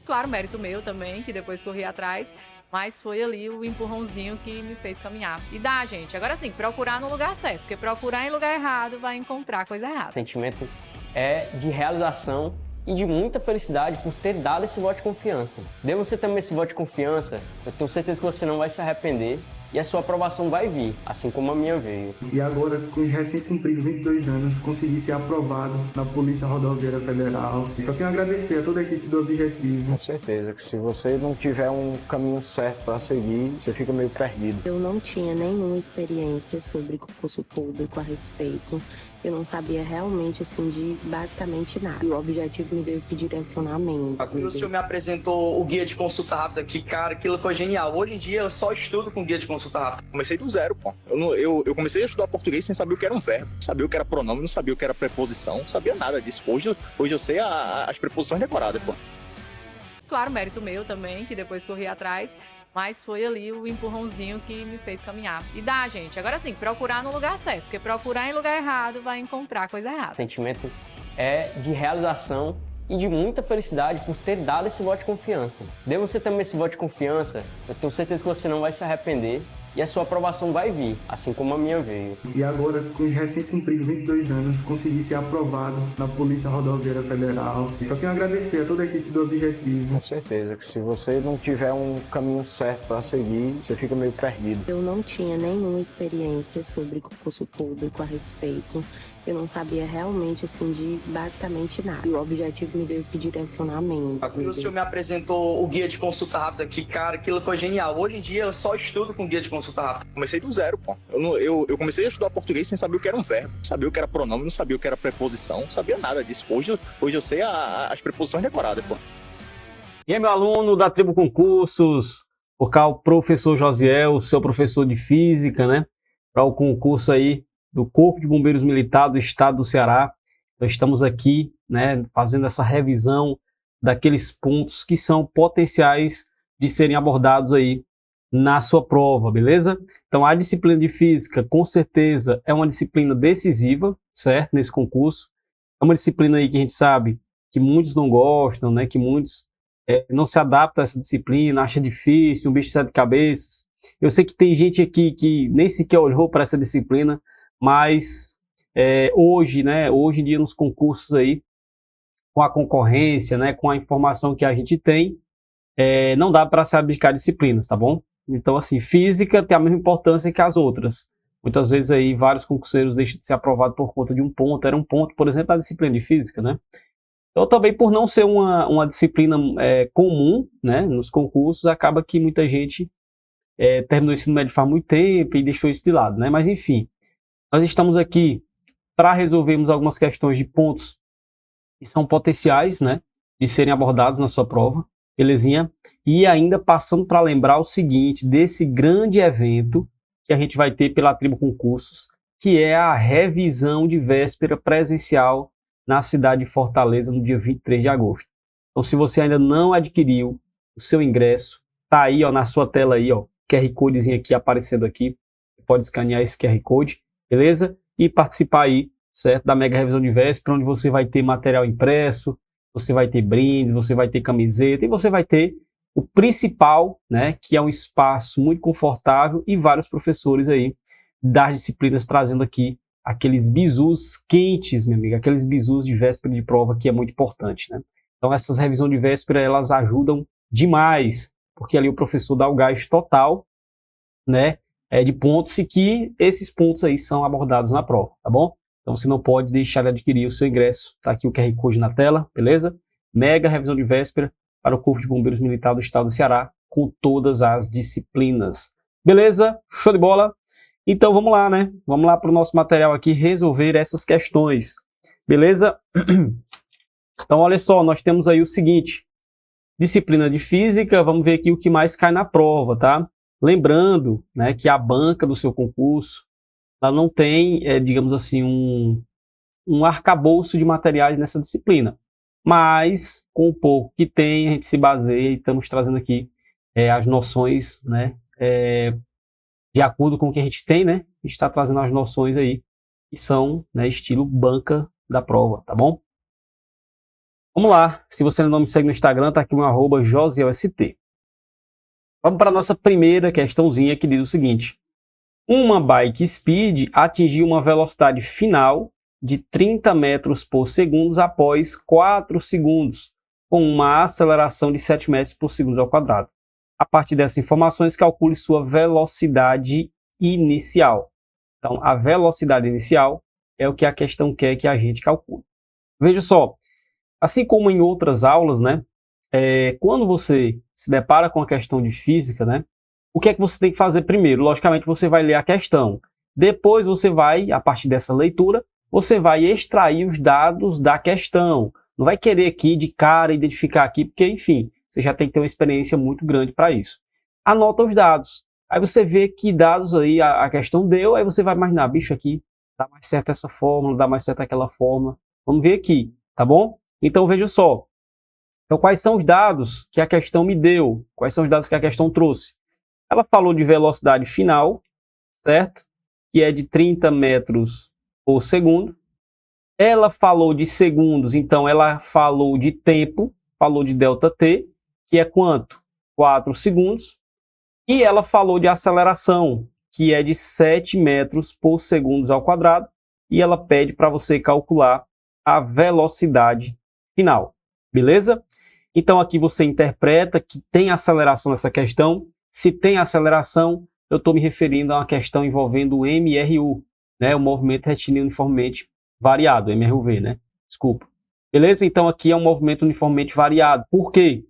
Claro, mérito meu também, que depois corri atrás, mas foi ali o empurrãozinho que me fez caminhar. E dá, gente. Agora sim, procurar no lugar certo, porque procurar em lugar errado vai encontrar coisa O errada. sentimento é de realização e de muita felicidade por ter dado esse voto de confiança. Dê você também esse voto de confiança, eu tenho certeza que você não vai se arrepender e a sua aprovação vai vir, assim como a minha veio. E agora, com os recém-cumpridos 22 anos, consegui ser aprovado na Polícia Rodoviária Federal. Só tenho a agradecer a toda a equipe do Objetivo. Com certeza que se você não tiver um caminho certo para seguir, você fica meio perdido. Eu não tinha nenhuma experiência sobre concurso público a respeito. Eu não sabia realmente, assim, de basicamente nada. E o Objetivo me deu esse direcionamento. O senhor me apresentou o guia de consulta rápida, que, cara, aquilo foi genial. Hoje em dia eu só estudo com guia de consulta rápida. Comecei do zero, pô. Eu comecei a estudar português sem saber o que era um verbo, sabia o que era pronome, não sabia o que era preposição, não sabia nada disso. Hoje eu sei as preposições decoradas, pô. Claro, mérito meu também, que depois corri atrás, mas foi ali o empurrãozinho que me fez caminhar. E dá, gente. Agora sim, procurar no lugar certo, porque procurar em lugar errado vai encontrar coisa errada. O sentimento é de realização e de muita felicidade por ter dado esse voto de confiança. Dê você também esse voto de confiança, eu tenho certeza que você não vai se arrepender e a sua aprovação vai vir, assim como a minha veio. E agora, com os recém-cumpridos 22 anos, consegui ser aprovado na Polícia Rodoviária Federal. Só tenho a agradecer a toda a equipe do Objetivo. Com certeza que se você não tiver um caminho certo para seguir, você fica meio perdido. Eu não tinha nenhuma experiência sobre concurso público a respeito. Eu não sabia realmente, assim, de basicamente nada. E o Objetivo me deu esse direcionamento. O senhor me apresentou o guia de consulta rápida, que, cara, aquilo foi genial. Hoje em dia eu só estudo com guia de consulta rápida. Comecei do zero, pô. Eu comecei a estudar português sem saber o que era um verbo, não sabia o que era pronome, não sabia o que era preposição, não sabia nada disso. Hoje eu sei as preposições decoradas, pô. E aí, meu aluno da Tribo Concursos, por cá o professor Josiel, seu professor de física, né? Para o concurso aí do Corpo de Bombeiros Militar do Estado do Ceará. Nós estamos aqui, né, fazendo essa revisão daqueles pontos que são potenciais de serem abordados aí na sua prova, beleza? Então, a disciplina de física, com certeza, é uma disciplina decisiva, certo? Nesse concurso. É uma disciplina aí que a gente sabe que muitos não gostam, né? Que muitos não se adaptam a essa disciplina, acha difícil, um bicho de sete cabeças. Eu sei que tem gente aqui que nem sequer olhou para essa disciplina, mas hoje, né? Hoje em dia, nos concursos aí, com a concorrência, né? Com a informação que a gente tem, não dá para se abdicar de disciplinas, tá bom? Então, assim, física tem a mesma importância que as outras. Muitas vezes aí vários concurseiros deixam de ser aprovados por conta de um ponto. Era um ponto, por exemplo, a disciplina de física, né? Então, também por não ser uma disciplina comum, né, nos concursos, acaba que muita gente terminou o ensino médio faz muito tempo e deixou isso de lado, né? Mas, enfim, nós estamos aqui para resolvermos algumas questões de pontos que são potenciais, né, de serem abordados na sua prova. Belezinha? E ainda passando para lembrar o seguinte, desse grande evento que a gente vai ter pela Tribo Concursos, que é a revisão de véspera presencial na cidade de Fortaleza no dia 23 de agosto. Então, se você ainda não adquiriu o seu ingresso, tá aí, ó, na sua tela aí, ó, QR Codezinho aqui aparecendo aqui. Você pode escanear esse QR Code, beleza? E participar aí, certo? Da mega revisão de véspera, onde você vai ter material impresso, você vai ter brindes, você vai ter camiseta e você vai ter o principal, né, que é um espaço muito confortável e vários professores aí das disciplinas trazendo aqui aqueles bizus quentes, minha amiga, aqueles bizus de véspera de prova que é muito importante, né? Então essas revisões de véspera, elas ajudam demais, porque ali o professor dá o gás total, né, de pontos e que esses pontos aí são abordados na prova, tá bom? Então você não pode deixar de adquirir o seu ingresso. Tá aqui o QR Code na tela, beleza? Mega revisão de véspera para o Corpo de Bombeiros Militar do Estado do Ceará, com todas as disciplinas. Beleza? Show de bola? Então vamos lá, né? Vamos lá para o nosso material aqui resolver essas questões. Beleza? Então olha só, nós temos aí o seguinte. Disciplina de física, vamos ver aqui o que mais cai na prova, tá? Lembrando, né, que a banca do seu concurso, ela não tem, digamos assim, um arcabouço de materiais nessa disciplina. Mas, com o pouco que tem, a gente se baseia e estamos trazendo aqui as noções, né, de acordo com o que a gente tem, né, a gente está trazendo as noções aí, que são, né, estilo banca da prova, tá bom? Vamos lá, se você não me segue no Instagram, tá aqui o meu @josielst. Vamos para a nossa primeira questãozinha que diz o seguinte. Uma bike speed atingiu uma velocidade final de 30 metros por segundo após 4 segundos, com uma aceleração de 7 metros por segundo ao quadrado. A partir dessas informações, calcule sua velocidade inicial. Então, a velocidade inicial é o que a questão quer que a gente calcule. Veja só, assim como em outras aulas, né, quando você se depara com a questão de física, né, o que é que você tem que fazer primeiro? Logicamente, você vai ler a questão. Depois você vai, a partir dessa leitura, você vai extrair os dados da questão. Não vai querer aqui de cara identificar aqui, porque, enfim, você já tem que ter uma experiência muito grande para isso. Anota os dados. Aí você vê que dados aí a questão deu, aí você vai imaginar, bicho, aqui dá mais certo essa fórmula, dá mais certo aquela fórmula. Vamos ver aqui, tá bom? Então, veja só. Então, quais são os dados que a questão me deu? Quais são os dados que a questão trouxe? Ela falou de velocidade final, certo? Que é de 30 metros por segundo. Ela falou de segundos, então ela falou de tempo, falou de ΔT, que é quanto? 4 segundos. E ela falou de aceleração, que é de 7 metros por segundo ao quadrado. E ela pede para você calcular a velocidade final. Beleza? Então aqui você interpreta que tem aceleração nessa questão. Se tem aceleração, eu estou me referindo a uma questão envolvendo o MRU, né? O movimento retilíneo uniformemente variado, MRUV, né? Desculpa. Beleza? Então aqui é um movimento uniformemente variado. Por quê?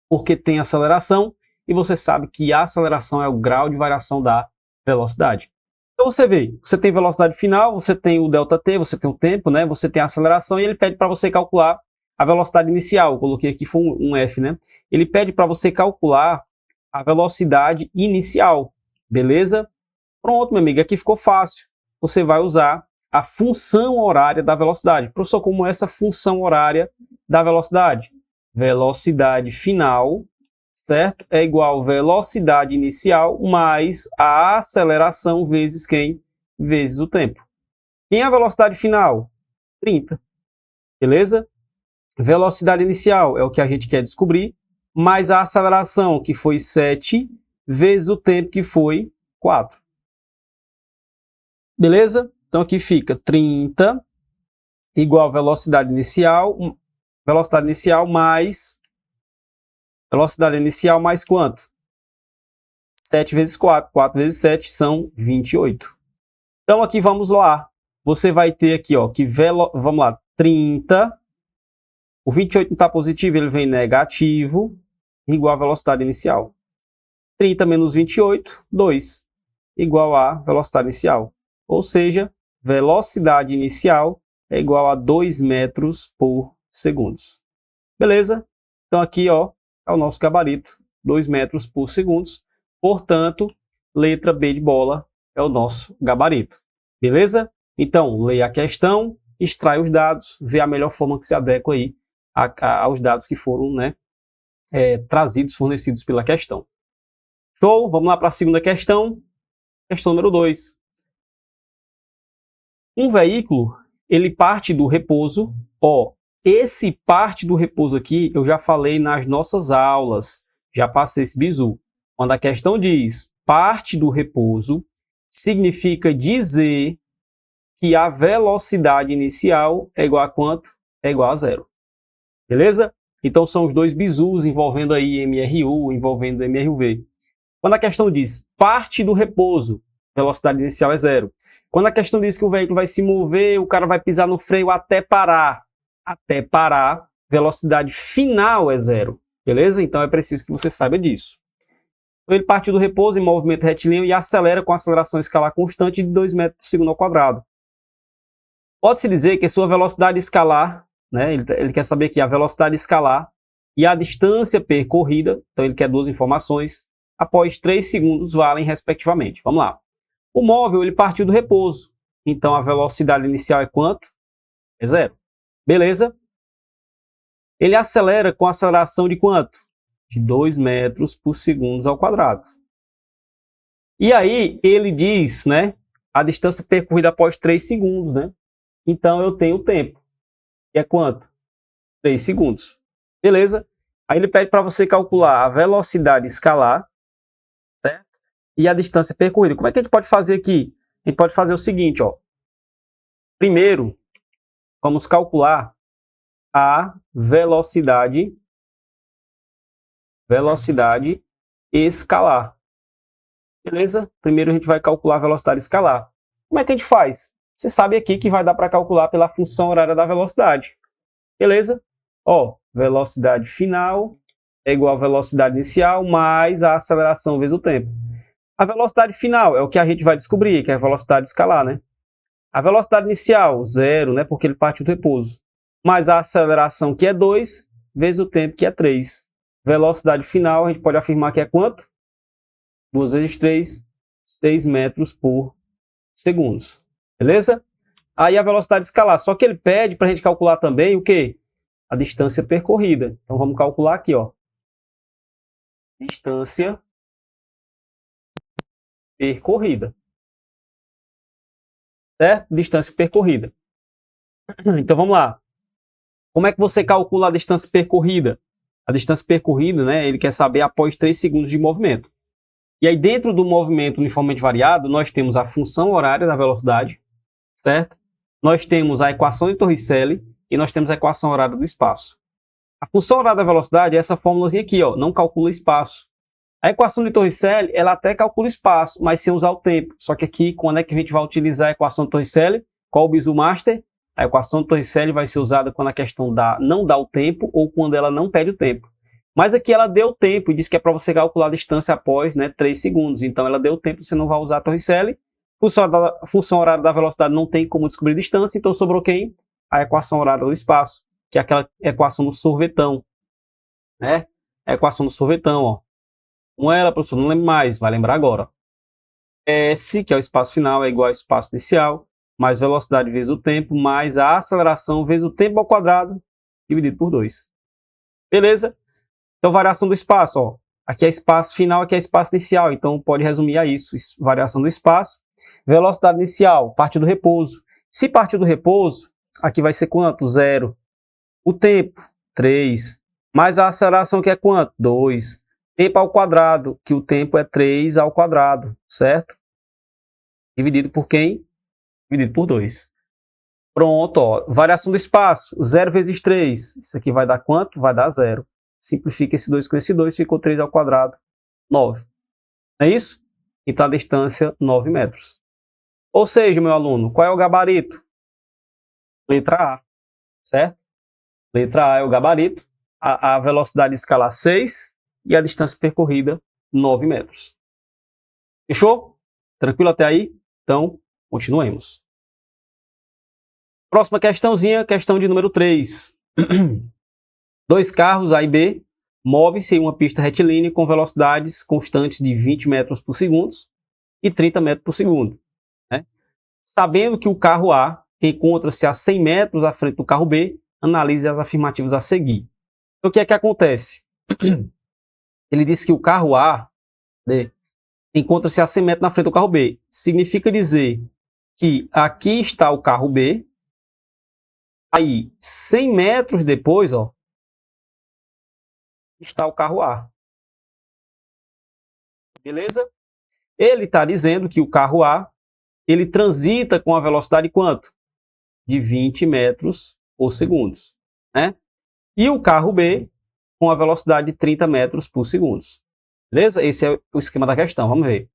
Porque tem aceleração e você sabe que a aceleração é o grau de variação da velocidade. Então você vê, você tem velocidade final, você tem o ΔT, você tem o tempo, né? Você tem a aceleração e ele pede para você calcular a velocidade inicial. Eu coloquei aqui foi um F, né? Ele pede para você calcular a velocidade inicial. Beleza? Pronto, meu amigo, aqui ficou fácil. Você vai usar a função horária da velocidade. Professor, como é essa função horária da velocidade? Velocidade final, certo? É igual a velocidade inicial mais a aceleração vezes quem? Vezes o tempo. Quem é a velocidade final? 30. Beleza? Velocidade inicial é o que a gente quer descobrir, mais a aceleração, que foi 7, vezes o tempo, que foi 4. Beleza? Então aqui fica 30 igual a velocidade inicial mais quanto? 7 vezes 4. 4 vezes 7 são 28. Então aqui vamos lá. Você vai ter aqui, ó, vamos lá, 30. O 28 não está positivo, ele vem negativo, igual a velocidade inicial. 30 menos 28, 2, igual a velocidade inicial. Ou seja, velocidade inicial é igual a 2 metros por segundo. Beleza? Então aqui, ó, é o nosso gabarito, 2 metros por segundo. Portanto, letra B de bola é o nosso gabarito. Beleza? Então, leia a questão, extrai os dados, vê a melhor forma que se adequa aí aos dados que foram, né, trazidos, fornecidos pela questão. Show? Vamos lá para a segunda questão. Questão número 2. Um veículo, ele parte do repouso. Ó, esse parte do repouso aqui, eu já falei nas nossas aulas. Já passei esse bizu. Quando a questão diz parte do repouso, significa dizer que a velocidade inicial é igual a quanto? É igual a 0. Beleza? Então são os dois bizus envolvendo aí MRU, envolvendo MRUV. Quando a questão diz parte do repouso, velocidade inicial é 0. Quando a questão diz que o veículo vai se mover, o cara vai pisar no freio até parar. Até parar, velocidade final é 0. Beleza? Então é preciso que você saiba disso. Então, ele parte do repouso em movimento retilíneo e acelera com aceleração escalar constante de 2 metros por segundo ao quadrado. Pode-se dizer que sua velocidade escalar, né, ele quer saber que a velocidade escalar e a distância percorrida, então ele quer duas informações, após 3 segundos valem respectivamente. Vamos lá. O móvel ele partiu do repouso, então a velocidade inicial é quanto? É 0. Beleza? Ele acelera com aceleração de quanto? De 2 metros por segundo ao quadrado. E aí ele diz, né, a distância percorrida após 3 segundos, né? Então eu tenho o tempo, que é quanto? 3 segundos. Beleza? Aí ele pede para você calcular a velocidade escalar, certo? E a distância percorrida. Como é que a gente pode fazer aqui? A gente pode fazer o seguinte, ó. Primeiro, vamos calcular a velocidade escalar. Beleza? Primeiro a gente vai calcular a velocidade escalar. Como é que a gente faz? Você sabe aqui que vai dar para calcular pela função horária da velocidade. Beleza? Ó, velocidade final é igual a velocidade inicial mais a aceleração vezes o tempo. A velocidade final é o que a gente vai descobrir, que é a velocidade escalar, né? A velocidade inicial, 0, né? Porque ele partiu do repouso. Mais a aceleração, que é 2, vezes o tempo, que é 3. Velocidade final, a gente pode afirmar que é quanto? 2 vezes 3, 6 metros por segundo. Beleza? Aí a velocidade escalar. Só que ele pede para a gente calcular também o quê? A distância percorrida. Então vamos calcular aqui, ó. Distância percorrida. Certo? Distância percorrida. Então vamos lá. Como é que você calcula a distância percorrida? A distância percorrida, né, ele quer saber após 3 segundos de movimento. E aí dentro do movimento uniformemente variado, nós temos a função horária da velocidade, certo? Nós temos a equação de Torricelli e nós temos a equação horária do espaço. A função horária da velocidade é essa fórmulazinha aqui, ó, não calcula espaço. A equação de Torricelli, ela até calcula espaço, mas sem usar o tempo. Só que aqui, quando é que a gente vai utilizar a equação de Torricelli? Qual o bizu master? A equação de Torricelli vai ser usada quando a questão não dá o tempo ou quando ela não pede o tempo. Mas aqui ela deu tempo e disse que é para você calcular a distância após, né, 3 segundos. Então ela deu tempo, você não vai usar a Torricelli. Função horária da velocidade não tem como descobrir distância, então sobrou quem? A equação horária do espaço, que é aquela equação do sorvetão, né? A equação do sorvetão, ó. Como ela, professor, não lembro mais, vai lembrar agora. S, que é o espaço final, é igual ao espaço inicial, mais velocidade vezes o tempo, mais a aceleração vezes o tempo ao quadrado, dividido por 2. Beleza? Então, variação do espaço, ó. Aqui é espaço final, aqui é espaço inicial, então pode resumir a isso, variação do espaço. Velocidade inicial, partir do repouso. Se partir do repouso, aqui vai ser quanto? 0. O tempo, 3. Mais a aceleração, que é quanto? 2. Tempo ao quadrado, que o tempo é 3 ao quadrado, certo? Dividido por quem? Dividido por 2. Pronto, ó. Variação do espaço, 0 vezes 3. Isso aqui vai dar quanto? Vai dar 0. Simplifica esse 2 com esse 2, ficou 3 ao quadrado, 9. Não é isso? Então a distância, 9 metros. Ou seja, meu aluno, qual é o gabarito? Letra A, certo? Letra A é o gabarito. A velocidade escalar 6 e a distância percorrida, 9 metros. Fechou? Tranquilo até aí? Então, continuemos. Próxima questãozinha, questão de número 3. 2 carros, A e B, movem-se em uma pista retilínea com velocidades constantes de 20 metros por segundo e 30 metros por segundo. Né? Sabendo que o carro A encontra-se a 100 metros à frente do carro B, analise as afirmativas a seguir. Então, o que é que acontece? Ele disse que o carro A, né, encontra-se a 100 metros na frente do carro B. Significa dizer que aqui está o carro B, aí 100 metros depois, ó, está o carro A. Beleza? Ele está dizendo que o carro A, ele transita com a velocidade quanto? De 20 metros por segundo. Né? E o carro B com a velocidade de 30 metros por segundo. Beleza? Esse é o esquema da questão. Vamos ver.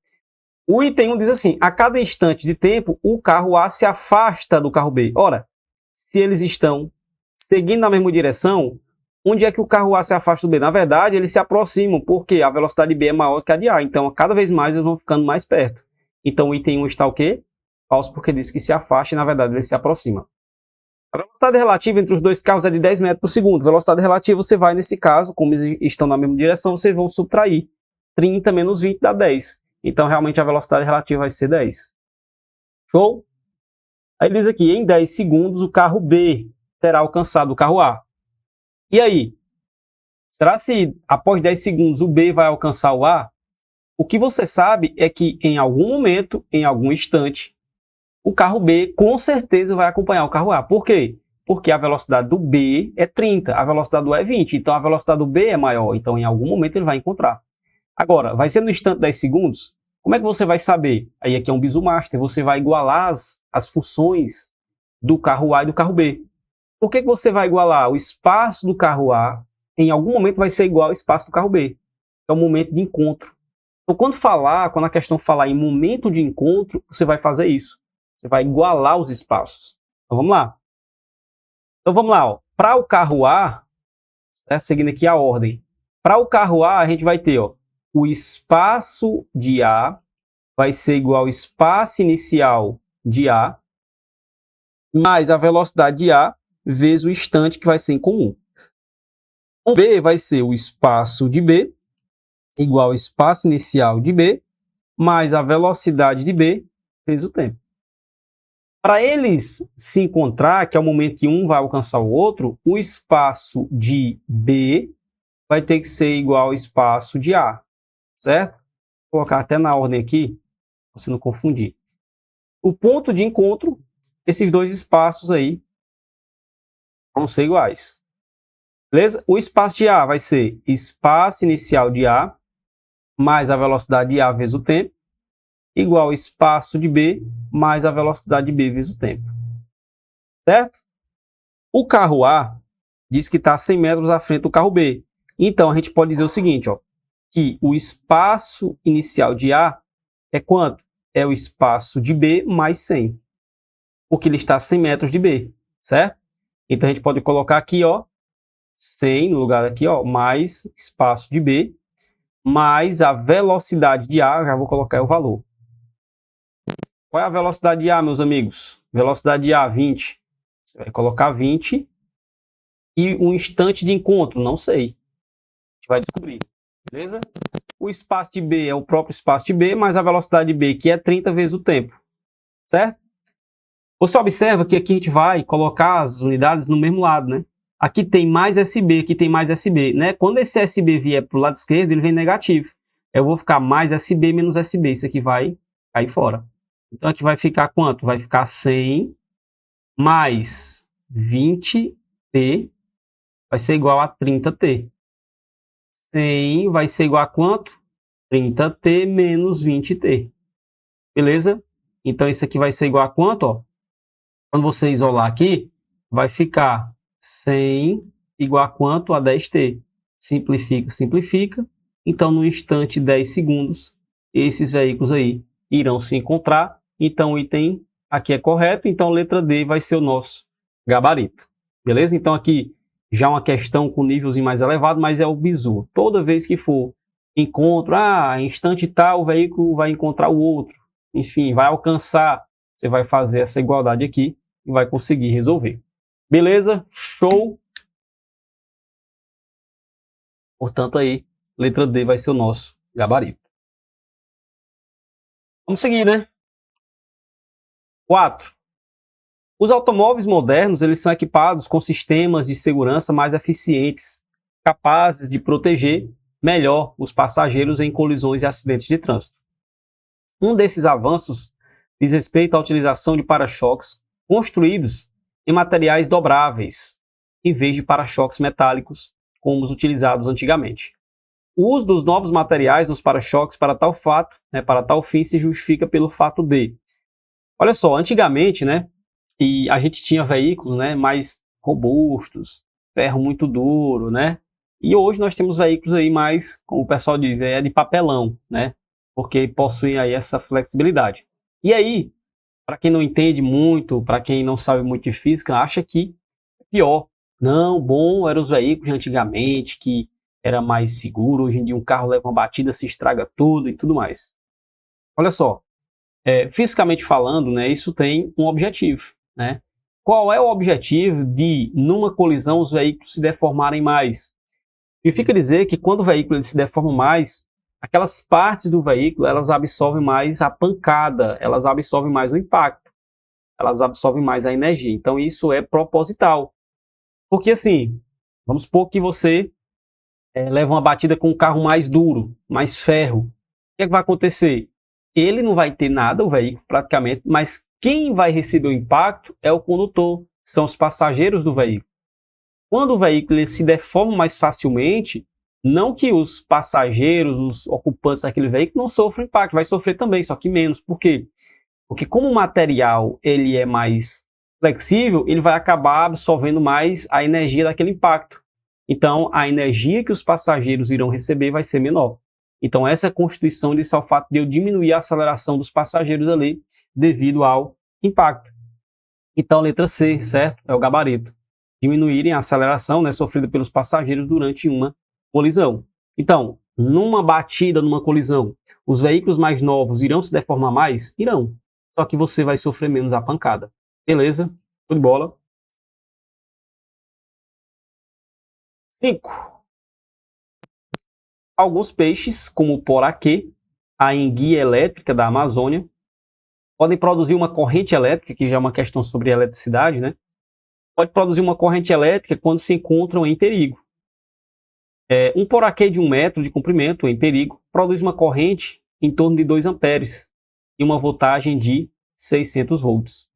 O item 1 diz assim, a cada instante de tempo, o carro A se afasta do carro B. Ora, se eles estão seguindo na mesma direção, onde é que o carro A se afasta do B? Na verdade, eles se aproximam, porque a velocidade B é maior que a de A. Então, cada vez mais, eles vão ficando mais perto. Então, o item 1 está o quê? Falso, porque diz que se afasta e, na verdade, ele se aproxima. A velocidade relativa entre os dois carros é de 10 metros por segundo. Velocidade relativa, você vai, nesse caso, como eles estão na mesma direção, vocês vão subtrair. 30 menos 20 dá 10. Então, realmente, a velocidade relativa vai ser 10. Show? Aí diz aqui, em 10 segundos, o carro B terá alcançado o carro A. E aí? Será se após 10 segundos o B vai alcançar o A? O que você sabe é que em algum momento, em algum instante, o carro B com certeza vai acompanhar o carro A. Por quê? Porque a velocidade do B é 30, a velocidade do A é 20. Então, a velocidade do B é maior. Então, em algum momento, ele vai encontrar. Agora, vai ser no instante 10 segundos? Como é que você vai saber? Aí aqui é um Bizu Master. Você vai igualar as funções do carro A e do carro B. Por que você vai igualar? O espaço do carro A, em algum momento, vai ser igual ao espaço do carro B. É o momento de encontro. Então, quando a questão falar em momento de encontro, você vai fazer isso. Você vai igualar os espaços. Então, vamos lá. Para o carro A, certo? Seguindo aqui a ordem. Para o carro A, a gente vai ter, ó, o espaço de A vai ser igual ao espaço inicial de A, mais a velocidade de A vezes o instante, que vai ser em comum. O B vai ser o espaço de B, igual ao espaço inicial de B, mais a velocidade de B vezes o tempo. Para eles se encontrar, que é o momento que um vai alcançar o outro, o espaço de B vai ter que ser igual ao espaço de A, certo? Vou colocar até na ordem aqui, para você não confundir. O ponto de encontro, esses dois espaços aí vão ser iguais. Beleza? O espaço de A vai ser espaço inicial de A, mais a velocidade de A vezes o tempo, igual ao espaço de B, mais a velocidade de B vezes o tempo. Certo? O carro A diz que está 100 metros à frente do carro B. Então, a gente pode dizer o seguinte, ó, que o espaço inicial de A é quanto? É o espaço de B mais 100. Porque ele está a 100 metros de B, certo? Então, a gente pode colocar aqui, ó, 100 no lugar aqui, ó, mais espaço de B, mais a velocidade de A, já vou colocar o valor. Qual é a velocidade de A, meus amigos? Velocidade de A, 20. Você vai colocar 20. E o instante de encontro, não sei. A gente vai descobrir, beleza? O espaço de B é o próprio espaço de B, mais a velocidade de B, que é 30 vezes o tempo, certo? Você observa que aqui a gente vai colocar as unidades no mesmo lado, né? Aqui tem mais SB, aqui tem mais SB, né? Quando esse SB vier para o lado esquerdo, ele vem negativo. Eu vou ficar mais SB menos SB, isso aqui vai cair fora. Então, aqui vai ficar quanto? Vai ficar 100 mais 20T vai ser igual a 30T. 100 vai ser igual a quanto? 30T menos 20T. Beleza? Então, isso aqui vai ser igual a quanto? Ó? Quando você isolar aqui, vai ficar 100 igual a quanto? A 10T. Simplifica, simplifica. Então, no instante 10 segundos, esses veículos aí irão se encontrar. Então, o item aqui é correto. Então, a letra D vai ser o nosso gabarito. Beleza? Então, aqui já uma questão com níveis mais elevado, mas é o bizu. Toda vez que for encontro, instante tal, o veículo vai encontrar o outro. Enfim, vai alcançar. Você vai fazer essa igualdade aqui e vai conseguir resolver. Beleza? Show! Portanto, aí, letra D vai ser o nosso gabarito. Vamos seguir, né? 4. Os automóveis modernos, eles são equipados com sistemas de segurança mais eficientes, capazes de proteger melhor os passageiros em colisões e acidentes de trânsito. Um desses avanços diz respeito à utilização de para-choques construídos em materiais dobráveis, em vez de para-choques metálicos, como os utilizados antigamente. O uso dos novos materiais nos para-choques para tal fato, para tal fim, se justifica pelo fato de... Olha só, antigamente, e a gente tinha veículos, mais robustos, ferro muito duro, e hoje nós temos veículos aí mais, como o pessoal diz, de papelão, porque possuem aí essa flexibilidade. E aí, para quem não entende muito, para quem não sabe muito de física, acha que é pior. Não, bom, eram os veículos de antigamente, que era mais seguro. Hoje em dia um carro leva uma batida, se estraga tudo e tudo mais. Olha só, fisicamente falando, isso tem um objetivo. Qual é o objetivo de, numa colisão, os veículos se deformarem mais? Significa dizer que quando o veículo ele se deforma mais, aquelas partes do veículo, elas absorvem mais a pancada, elas absorvem mais o impacto, elas absorvem mais a energia. Então, isso é proposital. Porque, assim, vamos supor que você leva uma batida com um carro mais duro, mais ferro. O que é que vai acontecer? Ele não vai ter nada, o veículo, praticamente, mas quem vai receber o impacto é o condutor. são os passageiros do veículo. Quando o veículo ele se deforma mais facilmente, não que os passageiros, os ocupantes daquele veículo não sofram impacto, vai sofrer também, só que menos. Por quê? Porque como o material ele é mais flexível, ele vai acabar absorvendo mais a energia daquele impacto. Então, a energia que os passageiros irão receber vai ser menor. Então, essa é a constituição disso ao fato de eu diminuir a aceleração dos passageiros ali devido ao impacto. Então, letra C, certo? É o gabarito. Diminuírem a aceleração, né, sofrida pelos passageiros durante uma colisão. Então, numa batida, numa colisão, os veículos mais novos irão se deformar mais? Irão. Só que você vai sofrer menos a pancada. Beleza? Tudo de bola. 5. Alguns peixes, como o poraquê, a enguia elétrica da Amazônia, podem produzir uma corrente elétrica, que já é uma questão sobre eletricidade, né? Pode produzir uma corrente elétrica quando se encontram em perigo. Um poraquê de 1 metro de comprimento em perigo produz uma corrente em torno de 2 amperes e uma voltagem de 600 volts.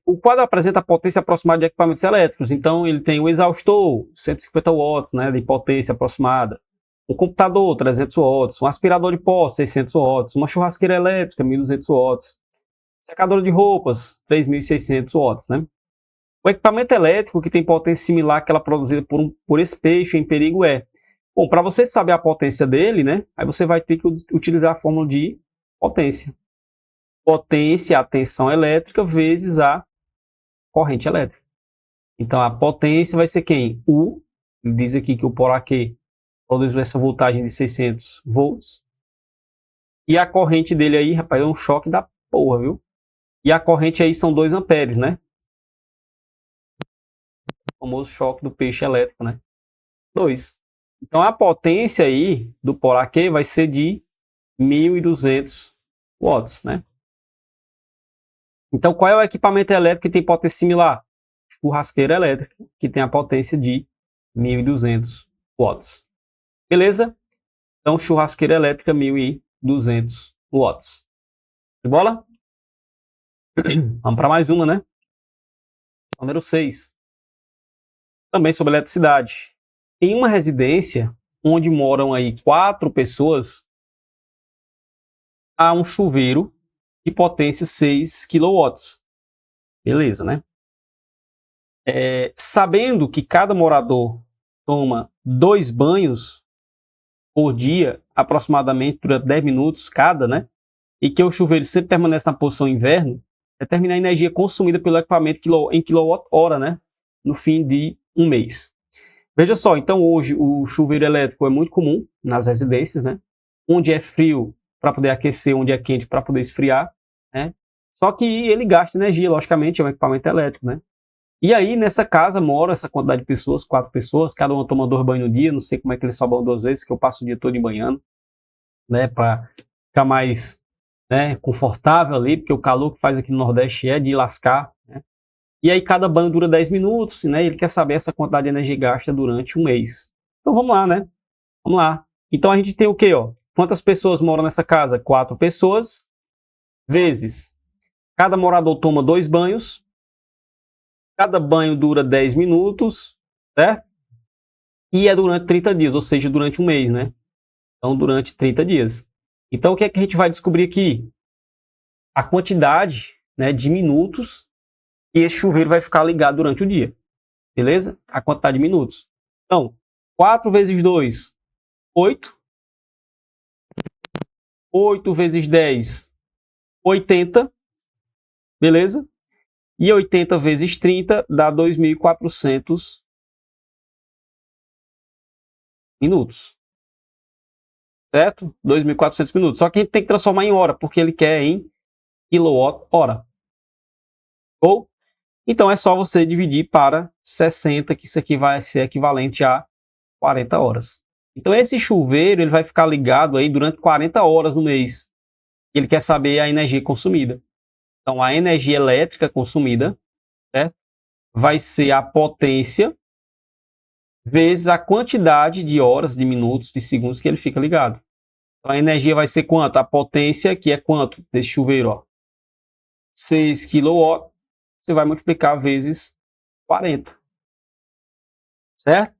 O quadro apresenta a potência aproximada de equipamentos elétricos, então ele tem o exaustor, 150 watts, né, de potência aproximada, um computador, 300 watts, um aspirador de pó, 600 watts, uma churrasqueira elétrica, 1.200 watts, secadora de roupas, 3.600 watts, né? O equipamento elétrico que tem potência similar àquela produzida por esse peixe em perigo é... Bom, para você saber a potência dele, né, aí você vai ter que utilizar a fórmula de potência. Potência, a tensão elétrica, vezes a corrente elétrica. Então, a potência vai ser quem? U. Ele diz aqui que o poraquê produz essa voltagem de 600 volts. E a corrente dele aí, rapaz, é um choque da porra, viu? E a corrente aí são 2 amperes, né? O famoso choque do peixe elétrico, né? 2. Então, a potência aí do poraquê vai ser de 1.200 watts, né? Então, qual é o equipamento elétrico que tem potência similar? Churrasqueira elétrica, que tem a potência de 1.200 watts. Beleza? Então, churrasqueira elétrica, 1.200 watts. De bola? Vamos para mais uma, né? Número 6. Também sobre eletricidade. Em uma residência, onde moram aí 4 pessoas, há um chuveiro de potência 6 kW. Beleza, né? Sabendo que cada morador toma 2 banhos por dia, aproximadamente durante 10 minutos cada, né? E que o chuveiro sempre permanece na posição inverno, determina a energia consumida pelo equipamento em kWh, né? No fim de um mês. Veja só, então hoje o chuveiro elétrico é muito comum nas residências, né? Onde é frio para poder aquecer, onde é quente para poder esfriar, né? Só que ele gasta energia, logicamente, é um equipamento elétrico, né? E aí, nessa casa, mora essa quantidade de pessoas, 4 pessoas, cada uma toma 2 banhos no dia, não sei como é que eles só banham 2 vezes, que eu passo o dia todo banhando, né? Para ficar mais, né, confortável ali, porque o calor que faz aqui no Nordeste é de lascar, né? E aí, cada banho dura 10 minutos, né? Ele quer saber essa quantidade de energia gasta durante um mês. Então, vamos lá, né? Vamos lá. Então, a gente tem o quê, ó? Quantas pessoas moram nessa casa? 4 pessoas, vezes cada morador toma 2 banhos, cada banho dura 10 minutos, certo? E é durante 30 dias, ou seja, durante um mês, né? Então, durante 30 dias. Então, o que é que a gente vai descobrir aqui? A quantidade, né, de minutos que esse chuveiro vai ficar ligado durante o dia. Beleza? A quantidade de minutos. Então, 4 vezes 2, 8. 8 vezes 10, 80. Beleza? E 80 vezes 30 dá 2.400 minutos. Certo? 2.400 minutos. Só que a gente tem que transformar em hora, porque ele quer em quilowatt-hora. Ou? Então é só você dividir para 60, que isso aqui vai ser equivalente a 40 horas. Então esse chuveiro ele vai ficar ligado aí durante 40 horas no mês. Ele quer saber a energia consumida. Então a energia elétrica consumida, certo? Vai ser a potência vezes a quantidade de horas, de minutos, de segundos que ele fica ligado. Então a energia vai ser quanto? A potência, que é quanto desse chuveiro? Ó? 6 kW, você vai multiplicar vezes 40. Certo?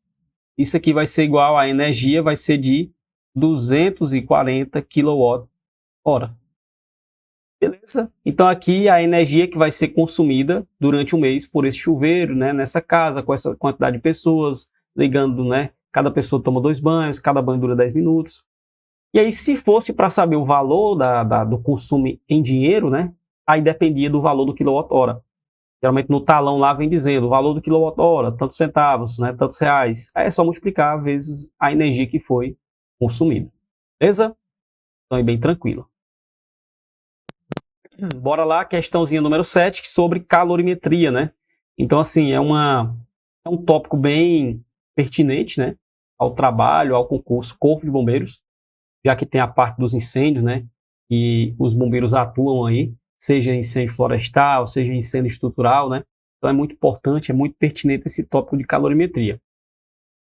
Isso aqui vai ser igual a energia, vai ser de 240 kWh. Beleza? Então aqui a energia que vai ser consumida durante o mês por esse chuveiro, né, nessa casa, com essa quantidade de pessoas, ligando, né, cada pessoa toma 2 banhos, cada banho dura 10 minutos. E aí, se fosse para saber o valor do consumo em dinheiro, né, aí dependia do valor do quilowatt-hora. Geralmente no talão lá vem dizendo o valor do quilowatt-hora, tantos centavos, né, tantos reais. Aí é só multiplicar vezes a energia que foi consumida. Beleza? Então é bem tranquilo. Bora lá, questãozinha número 7, sobre calorimetria, né? Então, assim, é um tópico bem pertinente, né, ao trabalho, ao concurso Corpo de Bombeiros, já que tem a parte dos incêndios, né, e os bombeiros atuam aí, seja incêndio florestal, seja incêndio estrutural, né? Então é muito importante, é muito pertinente esse tópico de calorimetria.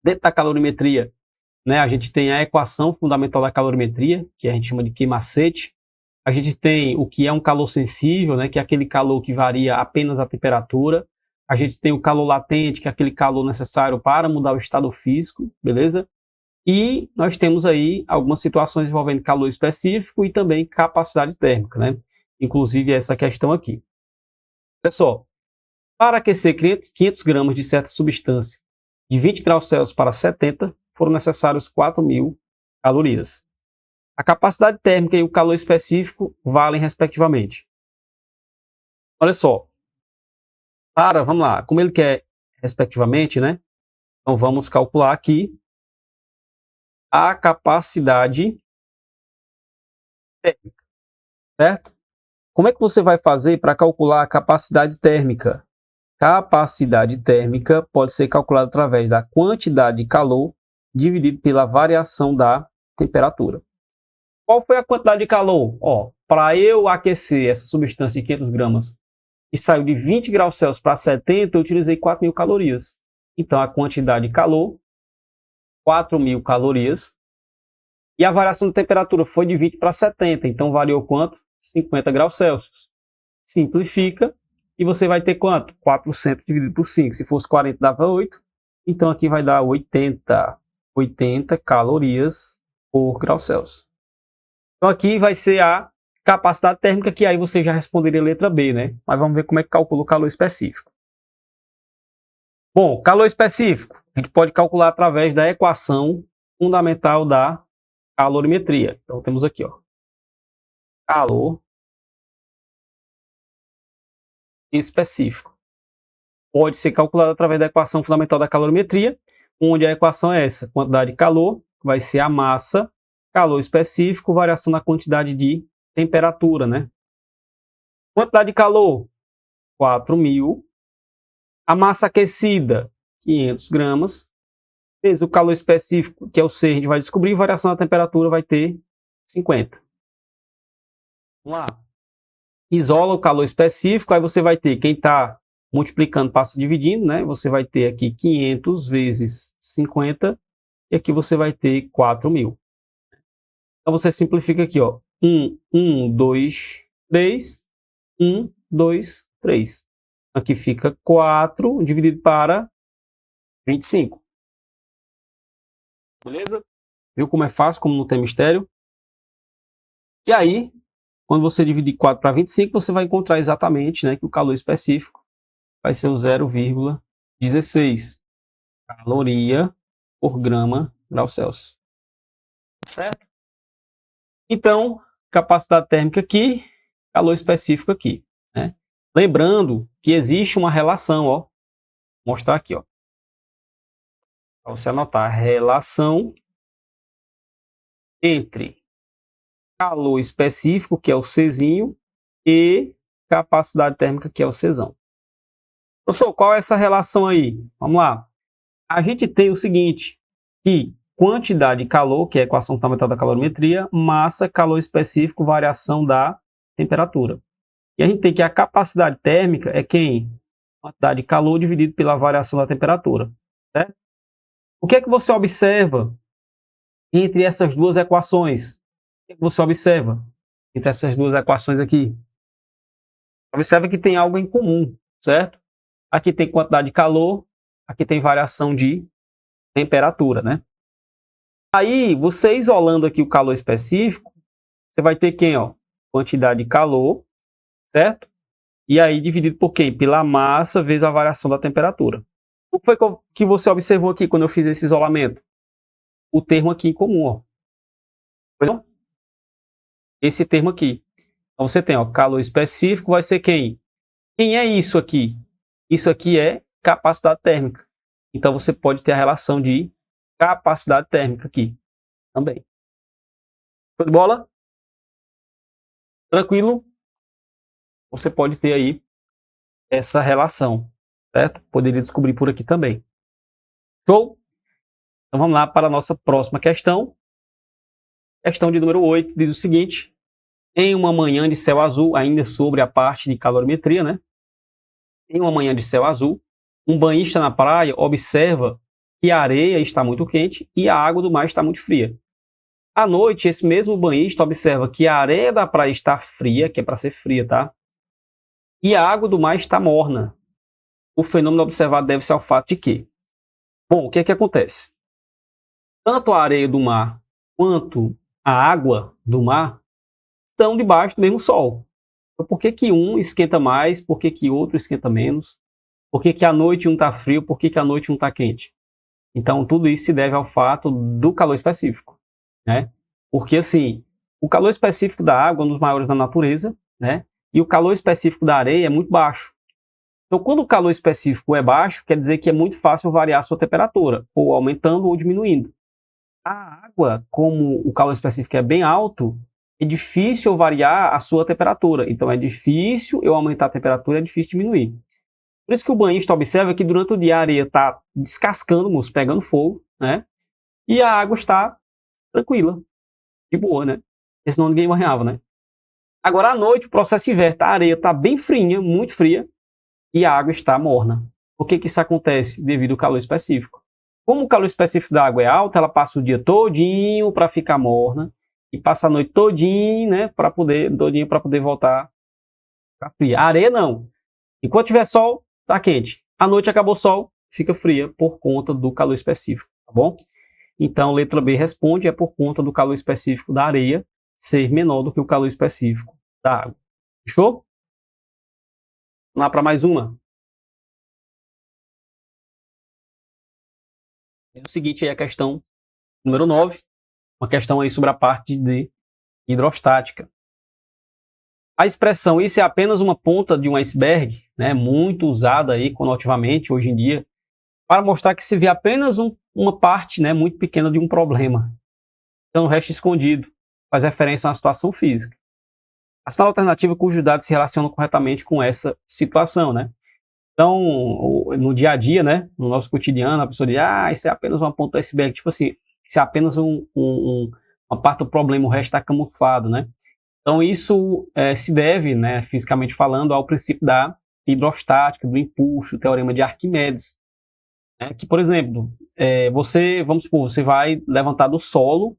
Dentro da calorimetria, né, a gente tem a equação fundamental da calorimetria, que a gente chama de Q-macete. A gente tem o que é um calor sensível, né, que é aquele calor que varia apenas a temperatura. A gente tem o calor latente, que é aquele calor necessário para mudar o estado físico, beleza? E nós temos aí algumas situações envolvendo calor específico e também capacidade térmica, né? Inclusive essa questão aqui. Pessoal, para aquecer 500 gramas de certa substância de 20 graus Celsius para 70, foram necessários 4.000 calorias. A capacidade térmica e o calor específico valem respectivamente. Olha só. Vamos lá, como ele quer respectivamente, né? Então vamos calcular aqui a capacidade térmica, certo? Como é que você vai fazer para calcular a capacidade térmica? Capacidade térmica pode ser calculada através da quantidade de calor dividido pela variação da temperatura. Qual foi a quantidade de calor? Para eu aquecer essa substância de 500 gramas e saiu de 20 graus Celsius para 70, eu utilizei 4.000 calorias. Então, a quantidade de calor, 4.000 calorias. E a variação de temperatura foi de 20 para 70. Então, variou quanto? 50 graus Celsius. Simplifica. E você vai ter quanto? 400 dividido por 5. Se fosse 40, dava 8. Então, aqui vai dar 80 calorias por grau Celsius. Então, aqui vai ser a capacidade térmica, que aí você já responderia a letra B, né? Mas vamos ver como é que calcula o calor específico. Bom, calor específico, a gente pode calcular através da equação fundamental da calorimetria. Então, temos aqui, calor específico. Pode ser calculado através da equação fundamental da calorimetria, onde a equação é essa: quantidade de calor vai ser a massa, calor específico, variação na quantidade de temperatura, né? Quantidade de calor, 4.000. A massa aquecida, 500 gramas. Vezes o calor específico, que é o C, a gente vai descobrir. Variação da temperatura vai ter 50. Vamos lá. Isola o calor específico, aí você vai ter, quem está multiplicando passa dividindo, né? Você vai ter aqui 500 vezes 50, e aqui você vai ter 4.000. Então você simplifica aqui, 1, 2, 3, 1, 2, 3. Aqui fica 4 dividido para 25. Beleza? Viu como é fácil, como não tem mistério? E aí, quando você dividir 4 para 25, você vai encontrar exatamente, né, que o calor específico vai ser o 0,16 caloria por grama grau Celsius. Certo? Então, capacidade térmica aqui, calor específico aqui, né? Lembrando que existe uma relação, vou mostrar aqui, para você anotar, relação entre calor específico, que é o Czinho, e capacidade térmica, que é o Czão. Professor, qual é essa relação aí? Vamos lá. A gente tem o seguinte, que quantidade de calor, que é a equação fundamental da calorimetria, massa, calor específico, variação da temperatura. E a gente tem que a capacidade térmica é quem? Quantidade de calor dividido pela variação da temperatura. Certo? O que é que você observa entre essas duas equações? O que é que você observa entre essas duas equações aqui? Observa que tem algo em comum. certo? Aqui tem quantidade de calor, aqui tem variação de temperatura, né? Aí, você isolando aqui o calor específico, você vai ter quem, ó? Quantidade de calor, certo? E aí, dividido por quem? Pela massa vezes a variação da temperatura. O que foi que você observou aqui quando eu fiz esse isolamento? O termo aqui em comum, ó. Entendeu? Esse termo aqui. Então, você tem, ó, calor específico vai ser quem? Quem é isso aqui? Isso aqui é capacidade térmica. Então, você pode ter a relação de capacidade térmica aqui também. Show de bola? Tranquilo? Você pode ter aí essa relação, certo? Poderia descobrir por aqui também. Show? Então vamos lá para a nossa próxima questão. Questão de número 8 diz o seguinte: em uma manhã de céu azul, ainda sobre a parte de calorimetria, né? Em uma manhã de céu azul, um banhista na praia observa que a areia está muito quente e a água do mar está muito fria. À noite, esse mesmo banhista observa que a areia da praia está fria, que é para ser fria, tá? E a água do mar está morna. O fenômeno observado deve-se ao fato de que... Bom, o que é que acontece? Tanto a areia do mar quanto a água do mar estão debaixo do mesmo sol. Então, por que que um esquenta mais? Por que que outro esquenta menos? Por que que à noite um está frio? Por que que à noite um está quente? Então, tudo isso se deve ao fato do calor específico, né? Porque, assim, o calor específico da água é um dos maiores da natureza, né? E o calor específico da areia é muito baixo. Então, quando o calor específico é baixo, quer dizer que é muito fácil variar a sua temperatura, ou aumentando ou diminuindo. A água, como o calor específico é bem alto, é difícil variar a sua temperatura. Então, é difícil eu aumentar a temperatura, é difícil diminuir. Por isso que o banhista observa que durante o dia a areia está descascando, pegando fogo, né? E a água está tranquila, de boa, né? Porque senão ninguém banhava, né? Agora, à noite, o processo inverte. A areia está bem fria, muito fria, e a água está morna. Por que que isso acontece? Devido ao calor específico. Como o calor específico da água é alto, ela passa o dia todinho para ficar morna e passa a noite todinho, né, para poder voltar a fria. A areia não. Enquanto tiver sol, está quente. À noite acabou o sol, fica fria por conta do calor específico, tá bom? Então, letra B responde, é por conta do calor específico da areia ser menor do que o calor específico da água. Fechou? Vamos lá para mais uma. É o seguinte, aí a questão número 9, uma questão aí sobre a parte de hidrostática. A expressão isso é apenas uma ponta de um iceberg, né, muito usada aí conotativamente hoje em dia, para mostrar que se vê apenas uma parte, né, muito pequena de um problema. Então o resto escondido faz referência a uma situação física. Assinala a alternativa cujos dados se relacionam corretamente com essa situação, né? Então, no dia a dia, né, no nosso cotidiano, a pessoa diz, isso é apenas uma ponta do iceberg. Tipo assim, isso é apenas uma parte do problema, o resto está camuflado, né? Então, isso se deve, né, fisicamente falando, ao princípio da hidrostática, do empuxo, o teorema de Arquimedes. Né? Que, por exemplo, vamos supor, você vai levantar do solo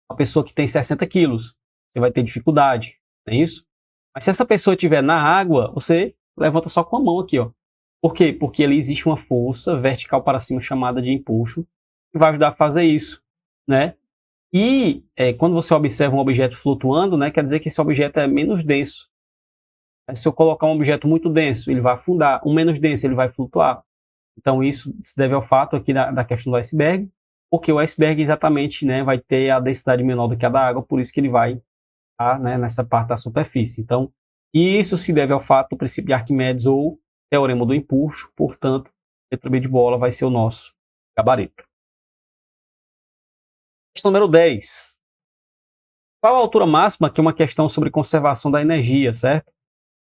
uma pessoa que tem 60 quilos. Você vai ter dificuldade, não é isso? Mas se essa pessoa estiver na água, você levanta só com a mão aqui, ó. Por quê? Porque ali existe uma força vertical para cima chamada de empuxo que vai ajudar a fazer isso, né? E quando você observa um objeto flutuando, né, quer dizer que esse objeto é menos denso. Mas se eu colocar um objeto muito denso, ele vai afundar. Um menos denso, ele vai flutuar. Então isso se deve ao fato aqui da questão do iceberg, porque o iceberg exatamente, né, vai ter a densidade menor do que a da água, por isso que ele vai estar, né, nessa parte da superfície. Então, isso se deve ao fato do princípio de Arquimedes ou teorema do empuxo, portanto, letra B de bola vai ser o nosso gabarito. Questão número 10. Qual a altura máxima, que é uma questão sobre conservação da energia, certo?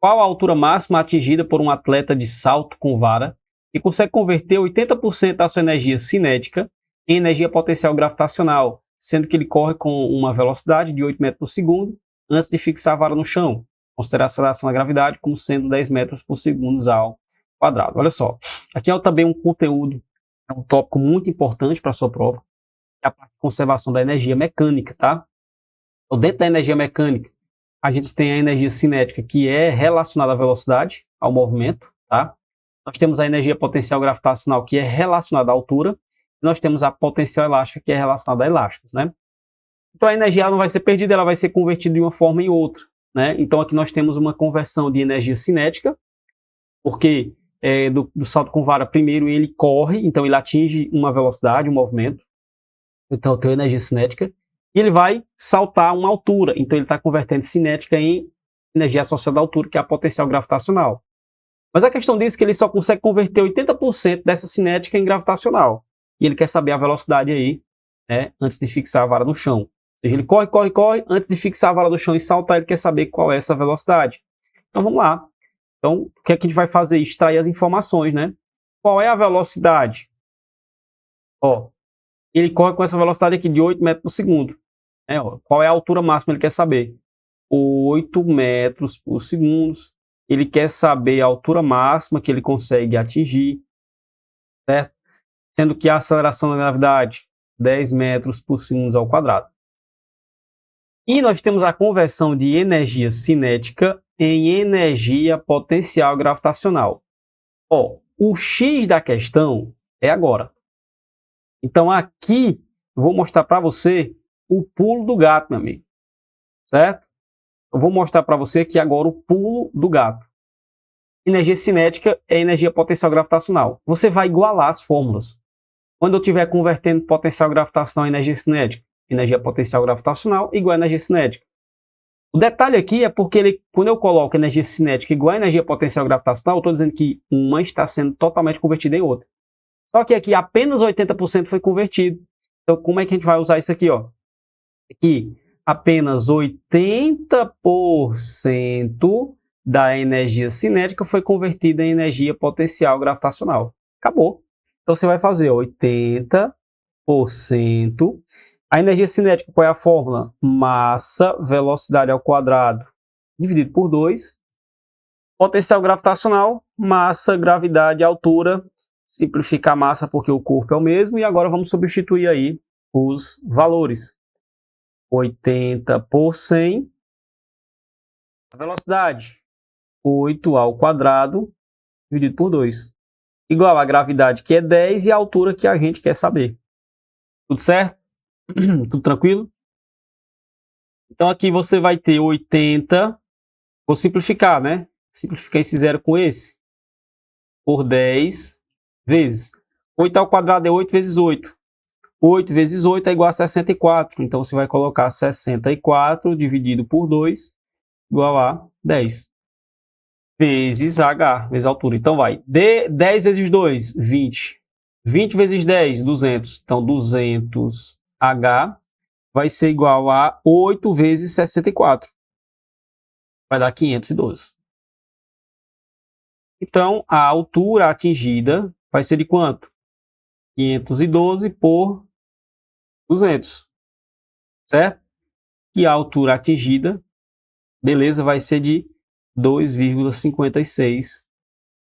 Qual a altura máxima atingida por um atleta de salto com vara que consegue converter 80% da sua energia cinética em energia potencial gravitacional, sendo que ele corre com uma velocidade de 8 metros por segundo antes de fixar a vara no chão? Considerar a aceleração da gravidade como sendo 10 metros por segundo ao quadrado. Olha só, aqui é também um conteúdo, é um tópico muito importante para a sua prova, é a parte de conservação da energia mecânica, tá? Então, dentro da energia mecânica, a gente tem a energia cinética, que é relacionada à velocidade, ao movimento, tá? Nós temos a energia potencial gravitacional, que é relacionada à altura. E nós temos a potencial elástica, que é relacionada a elásticos, né? Então a energia ela não vai ser perdida, ela vai ser convertida de uma forma em outra, né? Então aqui nós temos uma conversão de energia cinética, porque do salto com vara, primeiro ele corre, então ele atinge uma velocidade, um movimento. Então eu tenho energia cinética. E ele vai saltar uma altura, então ele está convertendo cinética em energia associada à altura, que é a potencial gravitacional. Mas a questão disso é que ele só consegue converter 80% dessa cinética em gravitacional. E ele quer saber a velocidade aí, né, antes de fixar a vara no chão. Ou seja, ele corre, antes de fixar a vara no chão e saltar, ele quer saber qual é essa velocidade. Então vamos lá. Então, o que é que a gente vai fazer? Extrair as informações, né? Qual é a velocidade? Ó, ele corre com essa velocidade aqui de 8 metros por segundo. Ó, qual é a altura máxima? Ele quer saber. 8 metros por segundo. Ele quer saber a altura máxima que ele consegue atingir, certo? Sendo que a aceleração da gravidade, 10 metros por segundo ao quadrado. E nós temos a conversão de energia cinética em energia potencial gravitacional. Ó, o X da questão é agora. Então aqui eu vou mostrar para você o pulo do gato, meu amigo. Certo? Eu vou mostrar para você aqui agora o pulo do gato. Energia cinética é energia potencial gravitacional. Você vai igualar as fórmulas. Quando eu estiver convertendo potencial gravitacional em energia cinética, energia potencial gravitacional igual a energia cinética. O detalhe aqui é porque quando eu coloco energia cinética igual a energia potencial gravitacional, eu estou dizendo que uma está sendo totalmente convertida em outra. Só que aqui apenas 80% foi convertido. Então como é que a gente vai usar isso aqui? Ó? Aqui apenas 80% da energia cinética foi convertida em energia potencial gravitacional. Acabou. Então você vai fazer 80%. A energia cinética, qual é a fórmula? Massa, velocidade ao quadrado, dividido por 2. Potencial gravitacional, massa, gravidade, altura. Simplificar a massa porque o corpo é o mesmo. E agora vamos substituir aí os valores. 80 por 100. A velocidade, 8 ao quadrado, dividido por 2. Igual a gravidade, que é 10, e a altura que a gente quer saber. Tudo certo? Tudo tranquilo? Então aqui você vai ter 80, vou simplificar, né? Simplificar esse zero com esse, por 10 vezes. 8 ao quadrado é 8 vezes 8. 8 vezes 8 é igual a 64. Então você vai colocar 64 dividido por 2 igual a 10. Vezes H, vezes a altura. Então vai. 10 vezes 2, 20. 20 vezes 10, 200. Então 200H vai ser igual a 8 vezes 64. Vai dar 512. Então a altura atingida vai ser de quanto? 512 por 200. Certo? E a altura atingida, beleza, vai ser de 2,56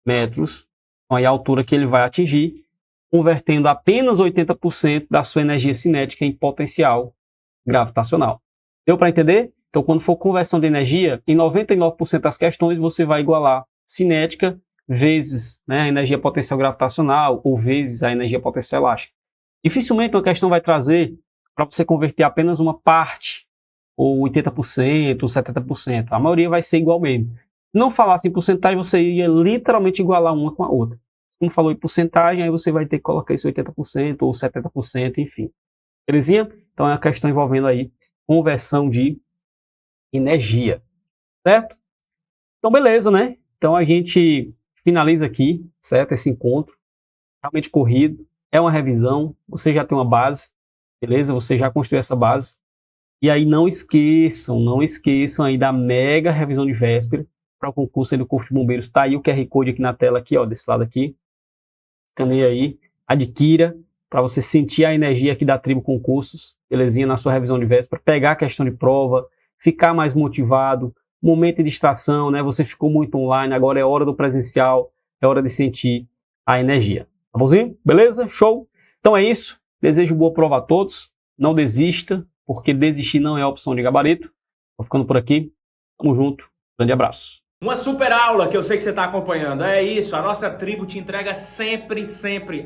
metros. Então, aí a altura que ele vai atingir, convertendo apenas 80% da sua energia cinética em potencial gravitacional. Deu para entender? Então, quando for conversão de energia, em 99% das questões você vai igualar cinética vezes, né, a energia potencial gravitacional ou vezes a energia potencial elástica. Dificilmente uma questão vai trazer para você converter apenas uma parte, ou 80%, ou 70%. A maioria vai ser igual mesmo. Se não falasse em porcentagem, você ia literalmente igualar uma com a outra. Se não falou em porcentagem, aí você vai ter que colocar isso 80% ou 70%, enfim. Belezinha? Então é uma questão envolvendo aí conversão de energia. Certo? Então beleza, né? Então a gente finaliza aqui, certo? Esse encontro. Realmente corrido. É uma revisão. Você já tem uma base. Beleza? Você já construiu essa base. E aí não esqueçam aí da mega revisão de véspera para o concurso aí do Corpo de Bombeiros. Está aí o QR Code aqui na tela, aqui, ó, desse lado aqui. Escaneia aí, adquira, para você sentir a energia aqui da Tribo Concursos, belezinha, na sua revisão de véspera, pegar a questão de prova, ficar mais motivado, momento de distração, né? Você ficou muito online, agora é hora do presencial, é hora de sentir a energia. Tá bonzinho? Beleza? Show? Então é isso. Desejo boa prova a todos. Não desista, porque desistir não é a opção de gabarito. Vou ficando por aqui. Tamo junto, grande abraço. Uma super aula que eu sei que você está acompanhando. É isso, a nossa tribo te entrega sempre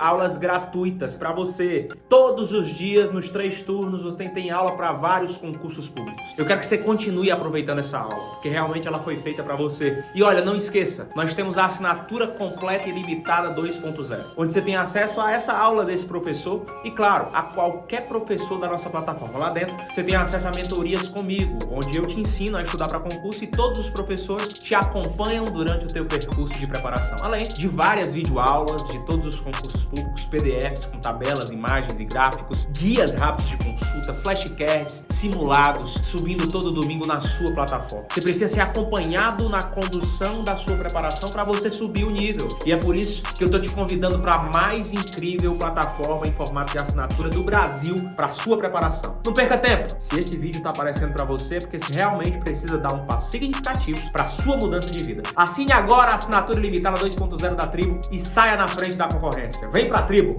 aulas gratuitas para você. Todos os dias, nos 3 turnos, você tem aula para vários concursos públicos. Eu quero que você continue aproveitando essa aula, porque realmente ela foi feita para você. E olha, não esqueça, nós temos a assinatura completa e limitada 2.0, onde você tem acesso a essa aula desse professor e, claro, a qualquer professor da nossa plataforma. Lá dentro, você tem acesso a mentorias comigo, onde eu te ensino a estudar para concurso e todos os professores te acompanham durante o teu percurso de preparação, além de várias videoaulas de todos os concursos públicos, PDFs com tabelas, imagens e gráficos, guias rápidos de consulta, flashcards, simulados, subindo todo domingo na sua plataforma. Você precisa ser acompanhado na condução da sua preparação para você subir o nível. E é por isso que eu estou te convidando para a mais incrível plataforma em formato de assinatura do Brasil para sua preparação. Não perca tempo! Se esse vídeo está aparecendo para você, é porque você realmente precisa dar um passo significativo para a sua mudança de vida. Assine agora a assinatura ilimitada 2.0 da Tribo e saia na frente da concorrência. Vem pra Tribo!